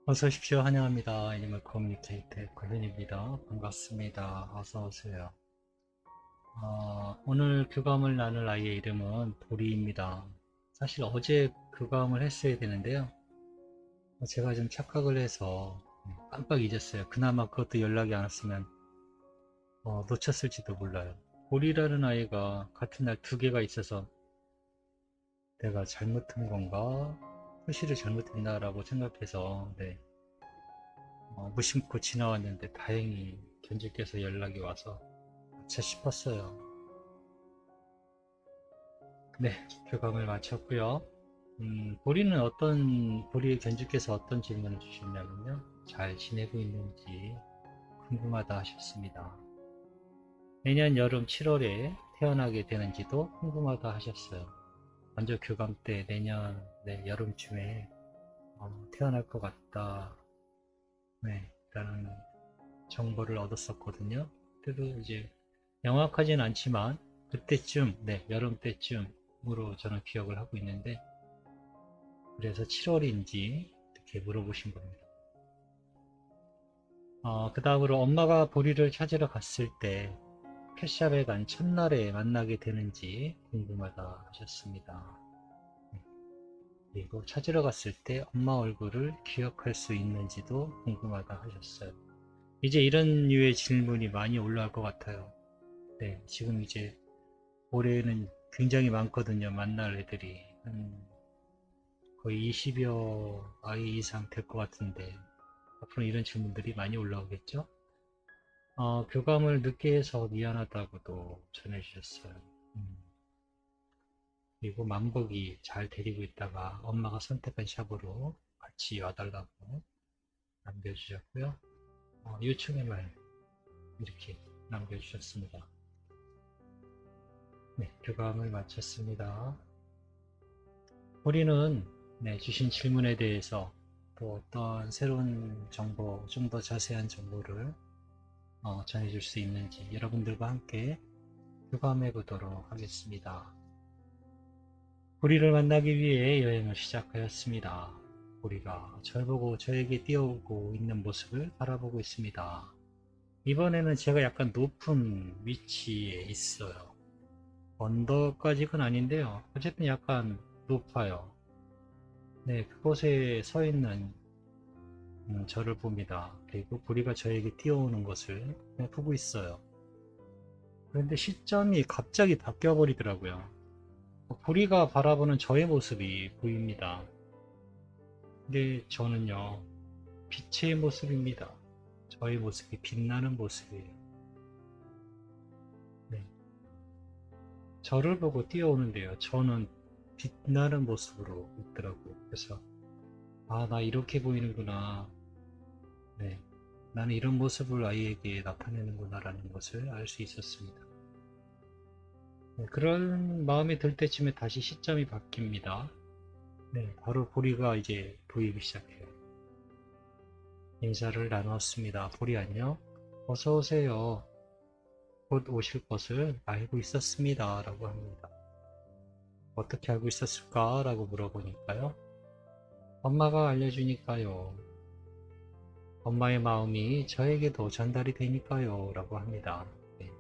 어서 오십시오. 환영합니다. 애니멀 커뮤니케이터 권현입니다. 반갑습니다. 어서 오세요. 오늘 교감을 나눌 아이의 이름은 보리입니다. 사실 어제 교감을 했어야 되는데요. 제가 좀 착각을 해서 깜빡 잊었어요. 그나마 그것도 연락이 안 왔으면 놓쳤을지도 몰라요. 보리라는 아이가 같은 날 두 개가 있어서 내가 잘못한 건가? 표시를 잘못했나라고 생각해서 무심코 지나왔는데 다행히 견주께서 연락이 와서 아차 싶었어요. 네, 교감을 마쳤고요. 보리의 견주께서 어떤 질문을 주셨냐면요. 잘 지내고 있는지 궁금하다 하셨습니다. 내년 여름 7월에 태어나게 되는지도 궁금하다 하셨어요. 먼저 교감 때 내년 여름쯤에 태어날 것 같다. 네, 라는 정보를 얻었었거든요. 그래도 이제 명확하진 않지만 그때쯤, 여름 때쯤으로 저는 기억을 하고 있는데 그래서 7월인지 이렇게 물어보신 겁니다. 그 다음으로 엄마가 보리를 찾으러 갔을 때 펫샵에 간 첫날에 만나게 되는지 궁금하다 하셨습니다. 네, 그리고 찾으러 갔을 때 엄마 얼굴을 기억할 수 있는지도 궁금하다 하셨어요. 이제 이런 류의 질문이 많이 올라올 것 같아요. 네, 지금 이제 올해는 굉장히 많거든요. 만날 애들이. 거의 20여 아이 이상 될 것 같은데, 앞으로 이런 질문들이 많이 올라오겠죠? 교감을 늦게 해서 미안하다고도 전해주셨어요. 음, 그리고 만복이 잘 데리고 있다가 엄마가 선택한 샵으로 같이 와달라고 남겨주셨고요. 요청의 말 이렇게 남겨주셨습니다. 네, 교감을 마쳤습니다. 우리는 주신 질문에 대해서 또 어떤 새로운 정보, 좀 더 자세한 정보를 전해줄 수 있는지 여러분들과 함께 교감해 보도록 하겠습니다. 보리를 만나기 위해 여행을 시작하였습니다. 보리가 절 보고 저에게 뛰어오고 있는 모습을 바라보고 있습니다. 이번에는 제가 약간 높은 위치에 있어요. 언덕까지는 아닌데요. 어쨌든 약간 높아요. 네, 그곳에 서 있는 저를 봅니다. 그리고 보리가 저에게 뛰어오는 것을 보고 있어요. 그런데 시점이 갑자기 바뀌어 버리더라고요. 보리가 바라보는 저의 모습이 보입니다. 근데 저는요, 빛의 모습입니다. 저의 모습이 빛나는 모습이에요. 네. 저를 보고 뛰어오는데요. 저는 빛나는 모습으로 있더라고요. 그래서, 나 이렇게 보이는구나. 네. 나는 이런 모습을 아이에게 나타내는구나라는 것을 알 수 있었습니다. 네, 그런 마음이 들 때쯤에 다시 시점이 바뀝니다. 네, 바로 보리가 이제 보이기 시작해요. 인사를 나누었습니다. 보리 안녕? 어서 오세요. 곧 오실 것을 알고 있었습니다. 라고 합니다. 어떻게 알고 있었을까? 라고 물어보니까요. 엄마가 알려주니까요. 엄마의 마음이 저에게도 전달이 되니까요. 라고 합니다. 네.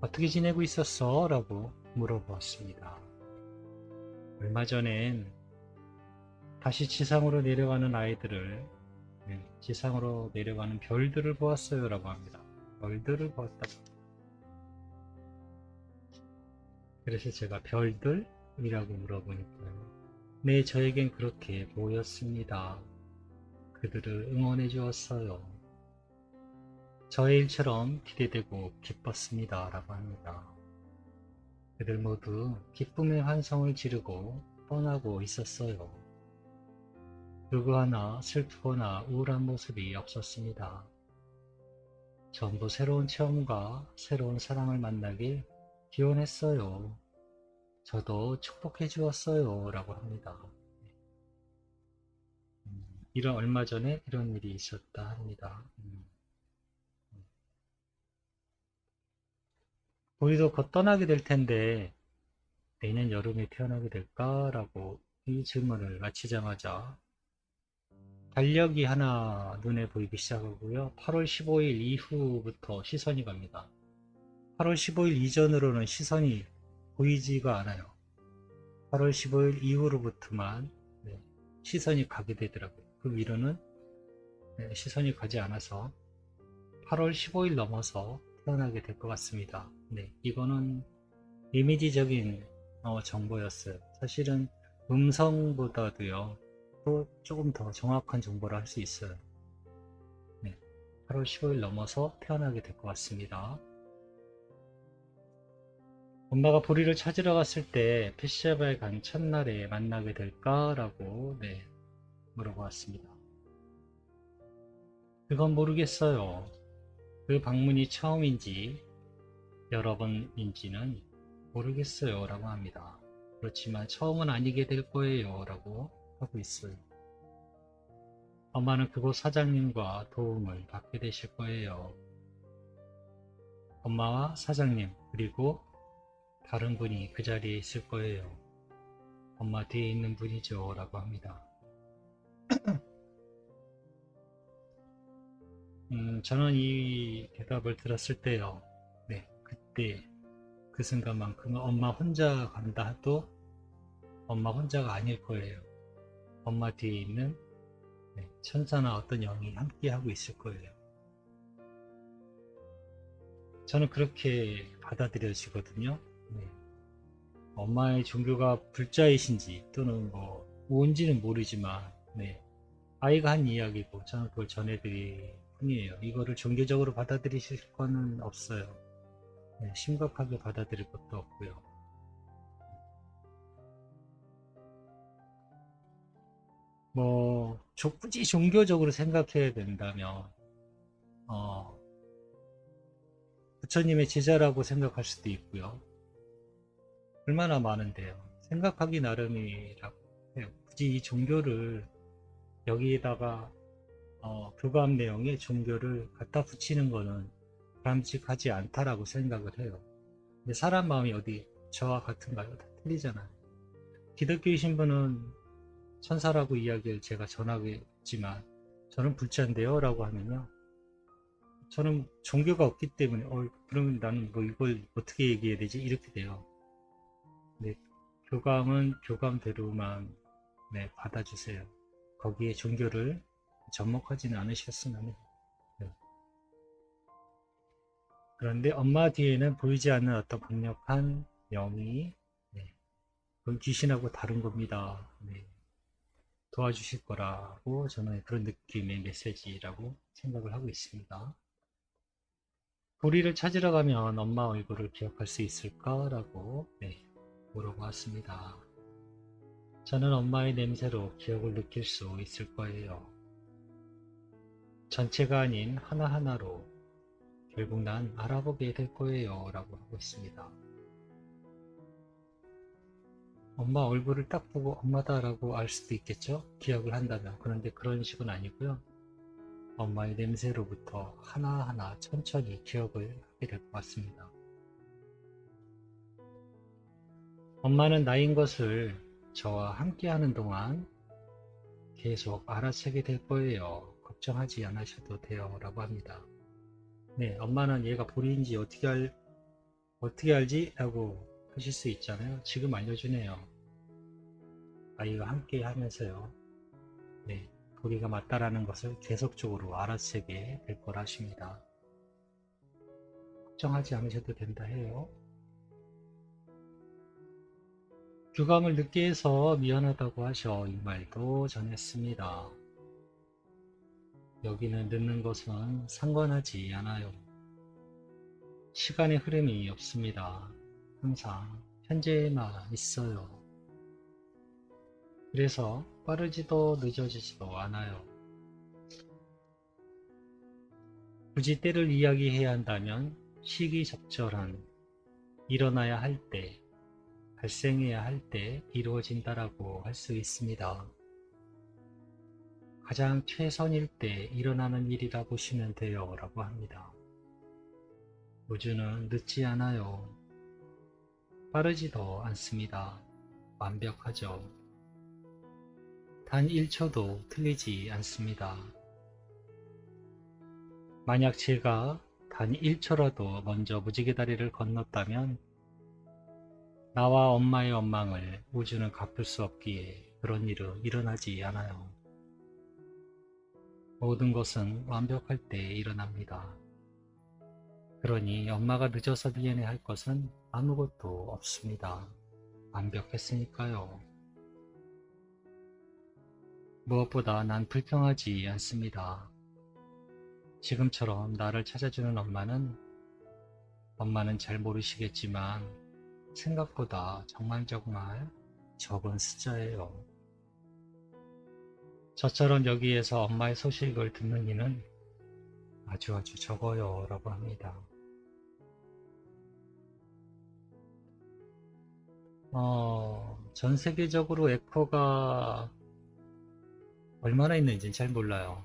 어떻게 지내고 있었어? 라고 물어보았습니다. 얼마 전엔 다시 지상으로 내려가는 아이들을, 지상으로 내려가는 별들을 보았어요. 라고 합니다. 별들을 보았다. 그래서 제가 별들이라고 물어보니까요. 네, 저에겐 그렇게 보였습니다. 그들을 응원해 주었어요. 저의 일처럼 기대되고 기뻤습니다. 라고 합니다. 그들 모두 기쁨의 환성을 지르고 떠나고 있었어요. 누구 하나 슬프거나 우울한 모습이 없었습니다. 전부 새로운 체험과 새로운 사랑을 만나길 기원했어요. 저도 축복해 주었어요. 라고 합니다. 이런 얼마 전에 이런 일이 있었다 합니다. 우리도 곧 떠나게 될 텐데 내년 여름에 태어나게 될까라고 이 질문을 마치자마자 달력이 하나 눈에 보이기 시작하고요. 8월 15일 이후부터 시선이 갑니다. 8월 15일 이전으로는 시선이 보이지가 않아요. 8월 15일 이후로부터만 네, 시선이 가게 되더라고요. 그 위로는 네, 시선이 가지 않아서 8월 15일 넘어서 태어나게 될 것 같습니다. 네, 이거는 이미지적인 정보였어요. 사실은 음성보다도요, 또 조금 더 정확한 정보를 할 수 있어요. 네, 8월 15일 넘어서 태어나게 될 것 같습니다. 엄마가 보리를 찾으러 갔을 때 페시아바에 간 첫날에 만나게 될까라고 네, 물어보았습니다. 그건 모르겠어요. 그 방문이 처음인지 여러 번인지는 모르겠어요 라고 합니다. 그렇지만 처음은 아니게 될 거예요 라고 하고 있어요. 엄마는 그곳 사장님과 도움을 받게 되실 거예요. 엄마와 사장님 그리고 다른 분이 그 자리에 있을 거예요. 엄마 뒤에 있는 분이죠 라고 합니다. 저는 이 대답을 들었을 때요. 네, 그때 그 순간만큼은 엄마 혼자 간다 해도 엄마 혼자가 아닐 거예요. 엄마 뒤에 있는 천사나 어떤 영이 함께 하고 있을 거예요. 저는 그렇게 받아들여지거든요. 네. 엄마의 종교가 불자이신지 또는 뭐 뭔지는 모르지만 네. 아이가 한 이야기고 저는 그걸 전해드릴 뿐이에요. 이거를 종교적으로 받아들이실 거는 없어요. 네. 심각하게 받아들일 것도 없고요. 뭐 굳이 종교적으로 생각해야 된다면 부처님의 제자라고 생각할 수도 있고요. 얼마나 많은데요. 생각하기 나름이라고 해요. 굳이 이 종교를 여기에다가 교감 내용에 종교를 갖다 붙이는 거는 바람직하지 않다라고 생각을 해요. 근데 사람 마음이 어디 저와 같은가요? 다 틀리잖아요. 기독교이신 분은 천사라고 이야기를 제가 전하겠지만 저는 불자인데요 라고 하면요. 저는 종교가 없기 때문에 그러면 나는 뭐 이걸 어떻게 얘기해야 되지? 이렇게 돼요. 네, 교감은 교감대로만 네, 받아주세요. 거기에 종교를 접목하지는 않으셨으면 해요. 네. 그런데 엄마 뒤에는 보이지 않는 어떤 강력한 영이 네, 그건 귀신하고 다른 겁니다. 네, 도와주실 거라고 저는 그런 느낌의 메시지라고 생각을 하고 있습니다. 보리를 찾으러 가면 엄마 얼굴을 기억할 수 있을까라고 네, 물어보았습니다. 저는 엄마의 냄새로 기억을 느낄 수 있을 거예요. 전체가 아닌 하나하나로 결국 난 알아보게 될 거예요 라고 하고 있습니다. 엄마 얼굴을 딱 보고 엄마다 라고 알 수도 있겠죠? 기억을 한다면. 그런데 그런 식은 아니고요. 엄마의 냄새로부터 하나하나 천천히 기억을 하게 될 것 같습니다. 엄마는 나인 것을 저와 함께 하는 동안 계속 알아채게 될 거예요. 걱정하지 않으셔도 돼요 라고 합니다. 네, 엄마는 얘가 보리인지 어떻게 알지? 라고 하실 수 있잖아요. 지금 알려주네요. 아이가 함께 하면서요. 네, 보리가 맞다라는 것을 계속적으로 알아채게 될 거라 하십니다. 걱정하지 않으셔도 된다 해요. 교감을 늦게 해서 미안하다고 하셔 이 말도 전했습니다. 여기는 늦는 것은 상관하지 않아요. 시간의 흐름이 없습니다. 항상 현재에만 있어요. 그래서 빠르지도 늦어지지도 않아요. 굳이 때를 이야기해야 한다면 시기적절한 일어나야 할 때, 발생해야 할 때 이루어진다라고 할 수 있습니다. 가장 최선일 때 일어나는 일이라 보시면 돼요 라고 합니다. 우주는 늦지 않아요. 빠르지도 않습니다. 완벽하죠. 단 1초도 틀리지 않습니다. 만약 제가 단 1초라도 먼저 무지개 다리를 건넜다면 나와 엄마의 원망을 우주는 갚을 수 없기에 그런 일은 일어나지 않아요. 모든 것은 완벽할 때 일어납니다. 그러니 엄마가 늦어서 미안해할 것은 아무것도 없습니다. 완벽했으니까요. 무엇보다 난 불평하지 않습니다. 지금처럼 나를 찾아주는 엄마는 잘 모르시겠지만 생각보다 정말 적은 숫자예요. 저처럼 여기에서 엄마의 소식을 듣는 이는 아주 적어요 라고 합니다. 전 세계적으로 에코가 얼마나 있는지는 잘 몰라요.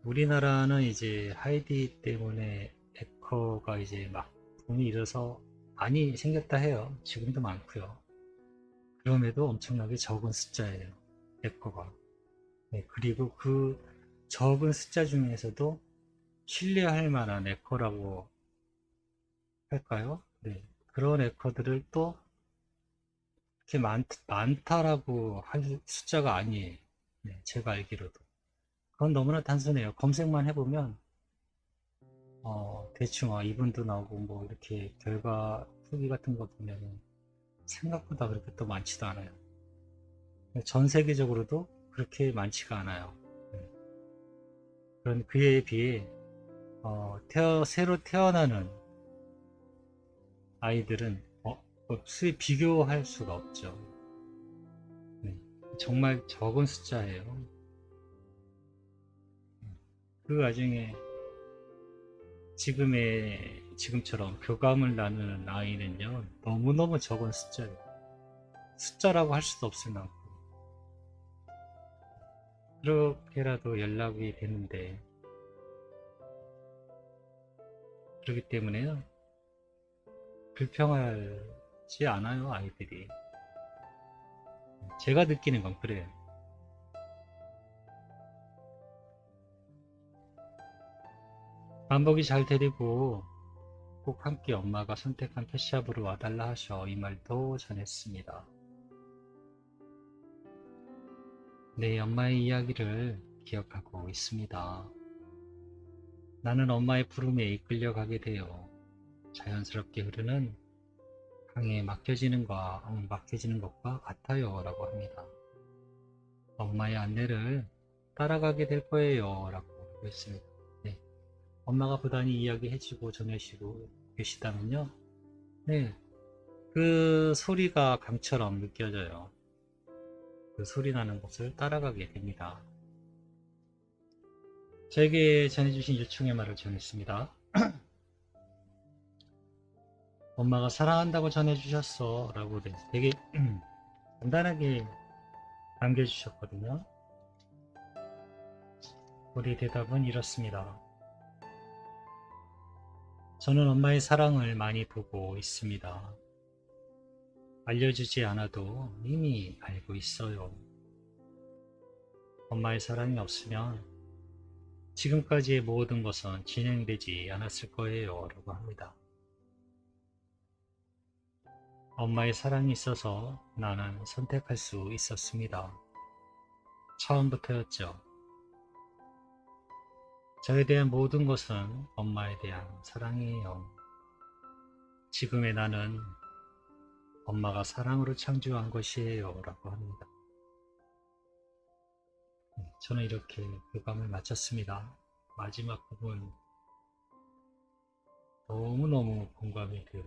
우리나라는 이제 하이디 때문에 에코가 이제 막 붐이 일어서 많이 생겼다 해요. 지금도 많고요. 그럼에도 엄청나게 적은 숫자예요. 에코가. 네, 그리고 그 적은 숫자 중에서도 신뢰할 만한 에코라고 할까요? 네, 그런 에코들을 또 이렇게 많다라고 할 숫자가 아니에요. 네, 제가 알기로도. 그건 너무나 단순해요. 검색만 해보면 대충 이분도 나오고 뭐 이렇게 결과 후기 같은 거 보면은 생각보다 그렇게 또 많지도 않아요. 전 세계적으로도 그렇게 많지가 않아요. 네. 그런 그에 비해 새로 태어나는 아이들은 수에 비교할 수가 없죠. 네. 정말 적은 숫자예요. 그 와중에 지금처럼 교감을 나누는 아이는요, 너무너무 적은 숫자예요. 숫자라고 할 수도 없을 만큼. 그렇게라도 연락이 되는데, 그렇기 때문에요, 불평하지 않아요, 아이들이. 제가 느끼는 건 그래요. 만복이 잘 되리고, 꼭 함께 엄마가 선택한 패시아브로 와달라 하셔 이 말도 전했습니다. 네, 엄마의 이야기를 기억하고 있습니다. 나는 엄마의 부름에 이끌려가게 되어 자연스럽게 흐르는 강에 맡겨지는 것과 같아요 라고 합니다. 엄마의 안내를 따라가게 될 거예요 라고 했습니다. 네, 엄마가 부단히 이야기해주고 전해주고 계시다면요, 네, 그 소리가 강처럼 느껴져요. 그 소리 나는 곳을 따라가게 됩니다. 저에게 전해주신 요청의 말을 전했습니다. 엄마가 사랑한다고 전해주셨어 라고 되게 간단하게 남겨주셨거든요. 우리 대답은 이렇습니다. 저는 엄마의 사랑을 많이 보고 있습니다. 알려주지 않아도 이미 알고 있어요. 엄마의 사랑이 없으면 지금까지의 모든 것은 진행되지 않았을 거예요 라고 합니다. 엄마의 사랑이 있어서 나는 선택할 수 있었습니다. 처음부터였죠. 저에 대한 모든 것은 엄마에 대한 사랑이에요. 지금의 나는 엄마가 사랑으로 창조한 것이에요 라고 합니다. 저는 이렇게 교감을 마쳤습니다. 마지막 부분 너무너무 공감이 돼요.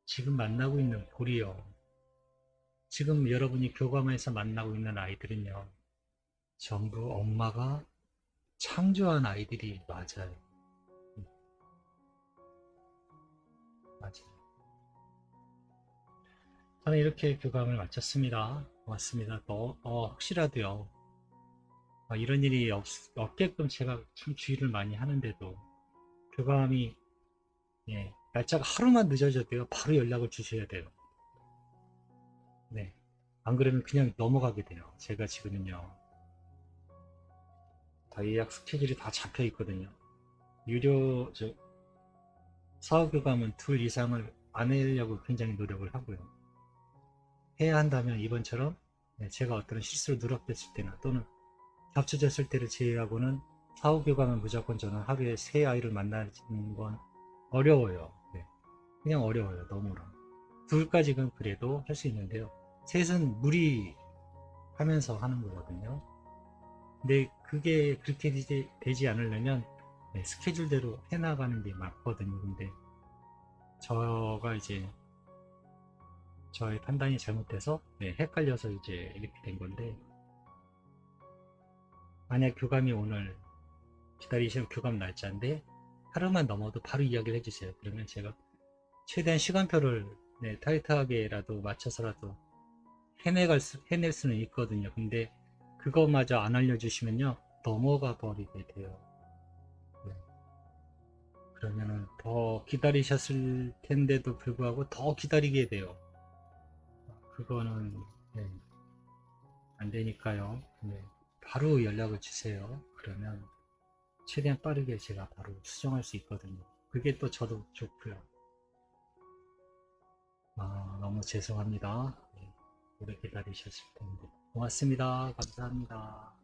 지금 만나고 있는 볼이요. 지금 여러분이 교감에서 만나고 있는 아이들은요, 전부 엄마가 창조한 아이들이 맞아요. 맞아요. 저는 이렇게 교감을 마쳤습니다. 고맙습니다. 혹시라도요, 이런 일이 없게끔 제가 참 주의를 많이 하는데도 교감이, 예, 날짜가 하루만 늦어져도요, 바로 연락을 주셔야 돼요. 네. 안 그러면 그냥 넘어가게 돼요. 제가 지금은요, 다 예약 스케줄이 다 잡혀 있거든요. 유료, 사후교감은 둘 이상을 안 하려고 굉장히 노력을 하고요. 해야 한다면 이번처럼 제가 어떤 실수로 누락됐을 때나 또는 겹쳐졌을 때를 제외하고는 사후교감은 무조건 저는 하루에 세 아이를 만나는 건 어려워요. 네. 그냥 어려워요. 너무나. 둘까지는 그래도 할 수 있는데요. 셋은 무리하면서 하는 거거든요. 근데 그게 그렇게 되지 않으려면 스케줄대로 해나가는 게 맞거든요. 근데 저가 이제 저의 판단이 잘못돼서 헷갈려서 이제 이렇게 된 건데, 만약 교감이 오늘 기다리시는 교감 날짜인데 하루만 넘어도 바로 이야기를 해주세요. 그러면 제가 최대한 시간표를 타이트하게라도 맞춰서라도 해낼 수는 있거든요. 근데 그것마저 안 알려주시면요, 넘어가 버리게 돼요. 네. 그러면은 더 기다리셨을 텐데도 불구하고 더 기다리게 돼요. 그거는 네, 안 되니까요. 네. 바로 연락을 주세요. 그러면 최대한 빠르게 제가 바로 수정할 수 있거든요. 그게 또 저도 좋고요. 너무 죄송합니다. 네, 오래 기다리셨을 텐데. 고맙습니다. 감사합니다.